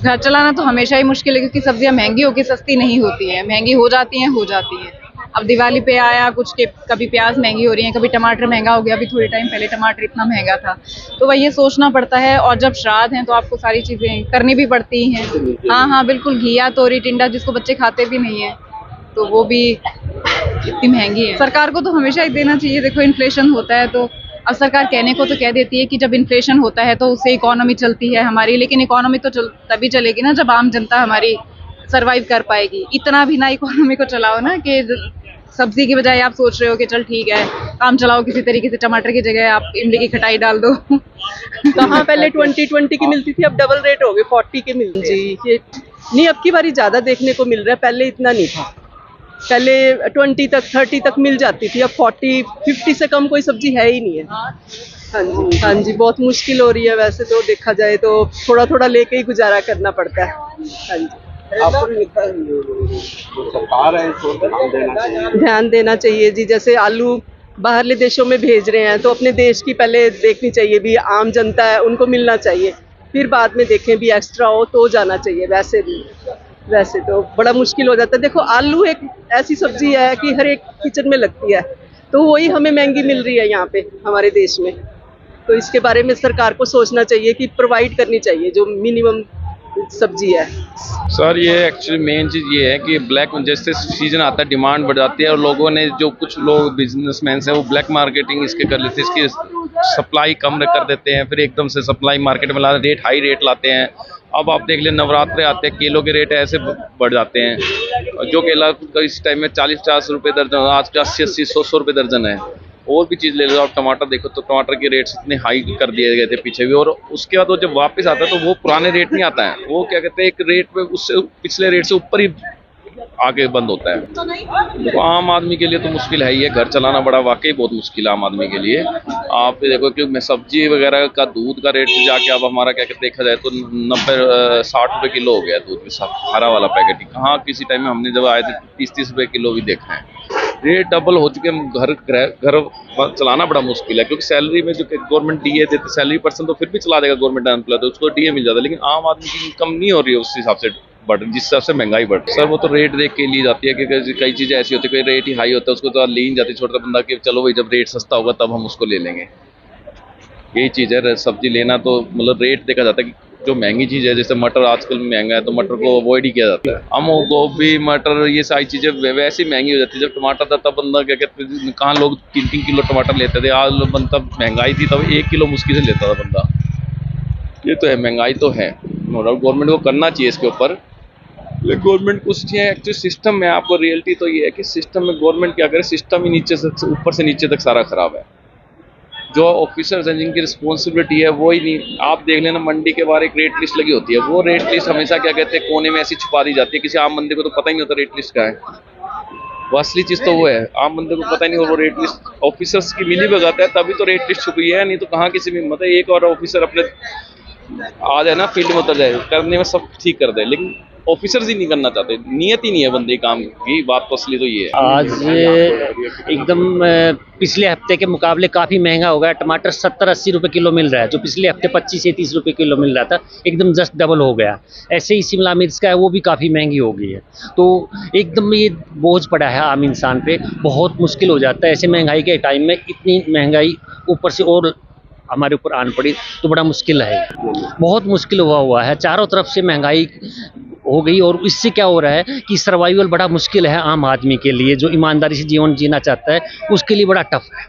घर चलाना तो हमेशा ही मुश्किल है, क्योंकि सब्जियां महंगी होकर सस्ती नहीं होती हैं, महंगी हो जाती हैं। अब दिवाली पे आया कुछ के, कभी प्याज महंगी हो रही है, कभी टमाटर महंगा हो गया। अभी थोड़े टाइम पहले टमाटर इतना महंगा था, तो वही ये सोचना पड़ता है। और जब श्राद्ध हैं तो आपको सारी चीजें करनी भी पड़ती हैं। हाँ हाँ बिल्कुल, घिया, तोरी, टिंडा, जिसको बच्चे खाते भी नहीं है, तो वो भी इतनी महंगी है। सरकार को तो हमेशा ही देना चाहिए। देखो इन्फ्लेशन होता है तो अब सरकार कहने को तो कह देती है कि जब इन्फ्लेशन होता है तो उससे इकोनॉमी चलती है हमारी, लेकिन इकोनॉमी तो तभी चलेगी ना जब आम जनता हमारी सरवाइव कर पाएगी। इतना भी ना इकोनॉमी को चलाओ ना कि सब्जी की बजाय आप सोच रहे हो कि चल ठीक है काम चलाओ किसी तरीके से, टमाटर की जगह आप इमली की खटाई डाल दो। कहाँ पहले 20 की मिलती थी, अब डबल रेट हो गए, 40 के मिलती है जी। ये नहीं, अब की बारी ज्यादा देखने को मिल रहा है, पहले इतना नहीं था। पहले 20 तक 30 तक मिल जाती थी, अब 40-50 से कम कोई सब्जी है ही नहीं है। हाँ जी बहुत मुश्किल हो रही है। वैसे तो देखा जाए तो थोड़ा थोड़ा लेके ही गुजारा करना पड़ता है। हाँ जी, आपको नहीं लगता जो सरकार है इसको ध्यान देना चाहिए? ध्यान देना चाहिए जी। जैसे आलू बाहरले देशों में भेज रहे हैं तो अपने देश की पहले देखनी चाहिए भी, आम जनता है उनको मिलना चाहिए, फिर बाद में देखें भी एक्स्ट्रा हो तो जाना चाहिए। वैसे तो बड़ा मुश्किल हो जाता है। देखो आलू एक ऐसी सब्जी है कि हर एक किचन में लगती है, तो वही हमें महंगी मिल रही है यहाँ पे हमारे देश में। तो इसके बारे में सरकार को सोचना चाहिए कि प्रोवाइड करनी चाहिए जो मिनिमम सब्जी है। सर ये एक्चुअली मेन चीज़ ये है कि ब्लैक जैसे सीजन आता है डिमांड बढ़ जाती है, और लोगों ने जो कुछ लोग बिजनेसमैन हैं वो ब्लैक मार्केटिंग इसके कर लेते हैं, इसकी सप्लाई कम कर देते हैं, फिर एकदम से सप्लाई मार्केट में हाई रेट लाते हैं। अब आप देख लें नवरात्रे आते हैं, केलों के रेट ऐसे बढ़ जाते हैं। जो केला इस टाइम में 40-50 रुपये दर्जन, आज का 80-100 रुपये दर्जन है। और भी चीज़ ले लो आप, टमाटर देखो तो टमाटर के रेट्स इतने हाई कर दिए गए थे पीछे भी, और उसके बाद वो जब वापस आता है तो वो पुराने रेट नहीं आता है, वो क्या कहते हैं एक रेट पे उससे पिछले रेट से ऊपर ही आगे बंद होता है। तो आम आदमी के लिए तो मुश्किल है ही है, घर चलाना बड़ा वाकई बहुत मुश्किल है आम आदमी के लिए। आप देखो कि मैं सब्जी वगैरह का, दूध का रेट जाके अब हमारा क्या कहते देखा जाए तो 90-60 रुपये किलो हो गया दूध के हरा वाला पैकेट। कहाँ किसी टाइम में हमने जब आए थे 30-30 रुपये किलो भी देखा है। रेट डबल हो चुके हैं, घर चलाना बड़ा मुश्किल है, क्योंकि सैलरी में जो गवर्नमेंट डीए देते सैलरी पर्सन तो फिर भी चला देगा गवर्नमेंट एम्प्लॉय, तो उसको डीए मिल जाता है, लेकिन आम आदमी की इनकम नहीं हो रही है उस हिसाब से बढ़, जिस हिसाब से महंगाई बढ़। सर वो तो रेट देख के ली जाती है, क्योंकि कई चीज़ें ऐसी होती है कोई रेट ही हाई होता है उसको तो ली नहीं जाती छोटा बंदा कि चलो भाई जब रेट सस्ता होगा तब हम उसको ले लेंगे। यही चीज़ है, सब्जी लेना तो मतलब रेट देखा जाता है कि जो महंगी चीज़ है, जैसे मटर आजकल महंगा है तो मटर को अवॉइड ही किया जाता है। हम गोभी मटर ये सारी चीज़ें वैसे ही महंगी हो जाती है। जब टमाटर था तब बंदा क्या कहते हैं, कहाँ लोग 3-3 किलो टमाटर लेते थे, आज तब महंगाई थी तब 1 किलो मुश्किल से लेता था बंदा। ये तो है, महंगाई तो है, नो डाउट गवर्नमेंट को करना चाहिए इसके ऊपर। लेकिन गवर्नमेंट कुछ नहीं है एक्चुअली, सिस्टम में आपको रियलिटी तो ये है कि सिस्टम में गवर्नमेंट क्या करे, सिस्टम ही नीचे से ऊपर से नीचे तक सारा खराब है। जो ऑफिसर्स हैं जिनकी रिस्पॉन्सिबिलिटी है वो ही नहीं। आप देख लेना मंडी के बाहर एक रेट लिस्ट लगी होती है, वो रेट लिस्ट हमेशा क्या कहते हैं कोने में ऐसी छुपा दी जाती है, किसी आम बंदे को तो पता ही नहीं होता रेट लिस्ट क्या है। वो असली चीज़ तो वो है, आम बंदे को पता ही नहीं, और वो रेट लिस्ट ऑफिसर्स की मिली भगत है तभी तो रेट लिस्ट छुपी है, नहीं तो कहाँ किसी में हिम्मत है एक और ऑफिसर अपने आ जाए ना फील्ड में उतर जाए करने में सब ठीक कर दे, लेकिन ऑफिसर्स ही नहीं करना चाहते, नियत ही नहीं है बंदे काम की। बात तो असली तो ये है। आज एकदम पिछले हफ्ते के मुकाबले काफ़ी महंगा हो गया। टमाटर 70-80 रुपये किलो मिल रहा है, जो पिछले हफ्ते 25 से 30 रुपये किलो मिल रहा था, एकदम जस्ट डबल हो गया। ऐसे ही शिमला मिर्च का है, वो भी काफ़ी महंगी हो गई है। तो एकदम ये बोझ पड़ा है आम इंसान पे, बहुत मुश्किल हो जाता है ऐसे महंगाई के टाइम में। इतनी महंगाई ऊपर से और हमारे ऊपर आन पड़ी तो बड़ा मुश्किल है, बहुत मुश्किल हुआ है। चारों तरफ से महंगाई हो गई, और इससे क्या हो रहा है कि सर्वाइवल बड़ा मुश्किल है आम आदमी के लिए, जो ईमानदारी से जीवन जीना चाहता है उसके लिए बड़ा टफ है।